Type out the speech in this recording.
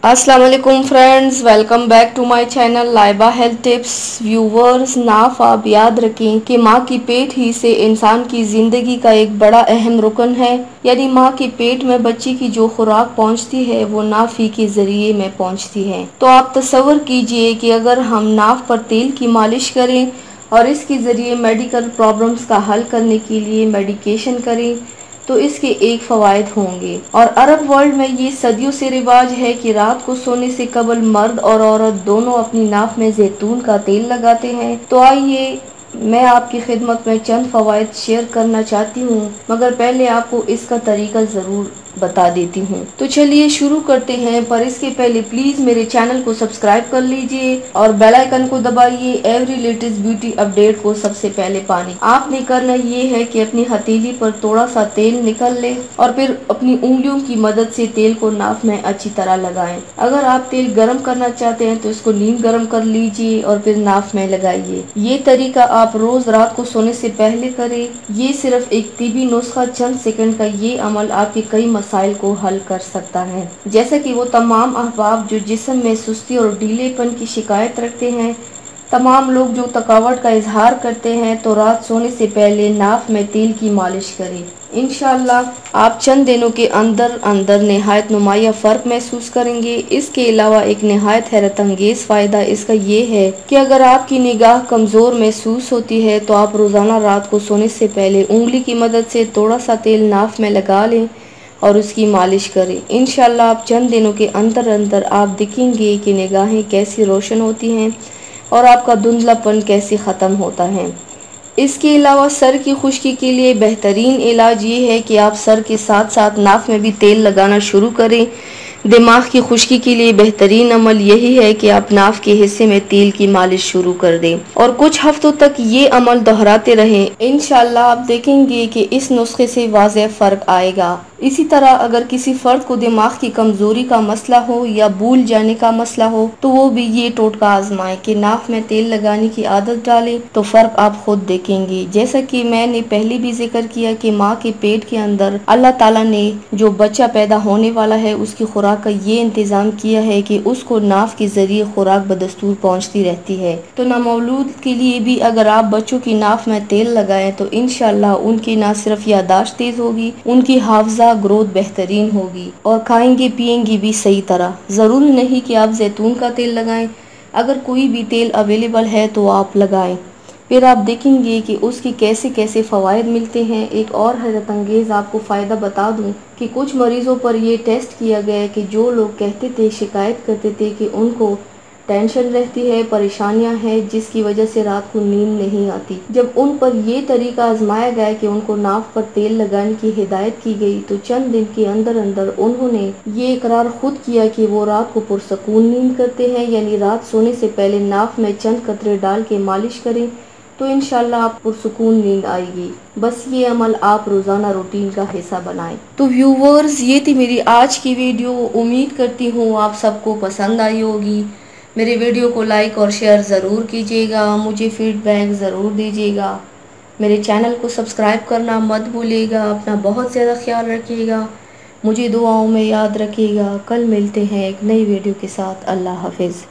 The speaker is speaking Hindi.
अस्सलाम वालेकुम friends, welcome back to my channel Laiba health tips. Viewers, नाफ आप याद रखें कि माँ की पेट ही से इंसान की ज़िंदगी का एक बड़ा अहम रुकन है। यानी माँ के पेट में बच्चे की जो खुराक पहुँचती है वो नाफ ही के ज़रिए में पहुँचती है। तो आप तसव्वुर कीजिए कि अगर हम नाफ पर तेल की मालिश करें और इसके ज़रिए मेडिकल प्रॉब्लम्स का हल करने के लिए मेडिकेशन करें तो इसके एक फ़वाइद होंगे। और अरब वर्ल्ड में ये सदियों से रिवाज है कि रात को सोने से कबल मर्द और औरत दोनों अपनी नाक में जैतून का तेल लगाते हैं। तो आइए मैं आपकी खिदमत में चंद फ़वाइद शेयर करना चाहती हूँ, मगर पहले आपको इसका तरीका ज़रूर बता देती हूँ। तो चलिए शुरू करते हैं, पर इसके पहले प्लीज मेरे चैनल को सब्सक्राइब कर लीजिए और बेल आइकन को दबाइए एवरी लेटेस्ट ब्यूटी अपडेट को सबसे पहले पाने। आपने करना ये है कि अपनी हथेली पर थोड़ा सा तेल निकल ले और फिर अपनी उंगलियों की मदद से तेल को नाक में अच्छी तरह लगाएं। अगर आप तेल गर्म करना चाहते हैं तो इसको नीम गर्म कर लीजिए और फिर नाक में लगाइए। ये तरीका आप रोज रात को सोने से पहले करें। ये सिर्फ एक तिबी नुस्खा, चंद सेकंड का ये अमल आपके कई मसाइल को हल कर सकता है। जैसे कि वो तमाम अहबाब जो जिस्म में सुस्ती और ढीलेपन की शिकायत रखते हैं, तमाम लोग जो थकावट का इजहार करते हैं, तो रात सोने से पहले नाक में तेल की मालिश करें। इंशाल्लाह आप चंद दिनों के अंदर अंदर नहायत नुमाया फ़र्क महसूस करेंगे। इसके अलावा एक नहायत हैरत अंगेज़ फ़ायदा इसका ये है कि अगर आपकी निगाह कमज़ोर महसूस होती है तो आप रोज़ाना रात को सोने से पहले उंगली की मदद से थोड़ा सा तेल नाक में लगा लें और उसकी मालिश करें। इंशाल्लाह आप चंद दिनों के अंदर अंदर आप देखेंगे कि निगाहें कैसी रोशन होती हैं और आपका धुंधलापन कैसे ख़त्म होता है। इसके अलावा सर की खुश्की के लिए बेहतरीन इलाज ये है कि आप सर के साथ साथ नाक में भी तेल लगाना शुरू करें। दिमाग की खुश्की के लिए बेहतरीन अमल यही है कि आप नाक के हिस्से में तेल की मालिश शुरू कर दें और कुछ हफ्तों तक ये अमल दोहराते रहें। इंशाल्लाह आप देखेंगे कि इस नुस्खे से वाज़ेह फ़र्क आएगा। इसी तरह अगर किसी फर्द को दिमाग की कमजोरी का मसला हो या भूल जाने का मसला हो तो वो भी ये टोटका आजमाएं कि नाक में तेल लगाने की आदत डालें, तो फर्क आप खुद देखेंगे। जैसा कि मैंने पहले भी जिक्र किया कि माँ के पेट के अंदर अल्लाह ताला ने जो बच्चा पैदा होने वाला है उसकी खुराक का ये इंतजाम किया है कि उसको नाक के जरिए खुराक बदस्तूर पहुँचती रहती है। तो नवमौलूद के लिए भी अगर आप बच्चों की नाक में तेल लगाएं तो इंशाल्लाह उनकी ना सिर्फ यादाश्त तेज होगी, उनकी हाफजा ग्रोथ बेहतरीन होगी और खाएंगे पिएंगे भी सही तरह। ज़रूरी नहीं कि आप जैतून का तेल लगाएं, अगर कोई भी तेल अवेलेबल है तो आप लगाएं, फिर आप देखेंगे कि उसके कैसे कैसे फ़वाइद मिलते हैं। एक और हैरत अंगेज़ आपको फ़ायदा बता दूं कि कुछ मरीज़ों पर ये टेस्ट किया गया है कि जो लोग कहते थे, शिकायत करते थे कि उनको टेंशन रहती है, परेशानियां हैं जिसकी वजह से रात को नींद नहीं आती, जब उन पर ये तरीका आजमाया गया कि उनको नाक पर तेल लगाने की हिदायत की गई तो चंद दिन के अंदर अंदर उन्होंने ये इकरार खुद किया कि वो रात को पुरसकून नींद करते हैं। यानी रात सोने से पहले नाक में चंद कतरे डाल के मालिश करें तो इंशाल्लाह आप पुरसकून नींद आएगी। बस ये अमल आप रोज़ाना रूटीन का हिस्सा बनाएं। तो व्यूवर्स, ये थी मेरी आज की वीडियो। उम्मीद करती हूँ आप सबको पसंद आई होगी। मेरे वीडियो को लाइक और शेयर ज़रूर कीजिएगा, मुझे फीडबैक ज़रूर दीजिएगा। मेरे चैनल को सब्सक्राइब करना मत भूलिएगा। अपना बहुत ज़्यादा ख्याल रखिएगा, मुझे दुआओं में याद रखिएगा। कल मिलते हैं एक नई वीडियो के साथ। अल्लाह हाफिज़।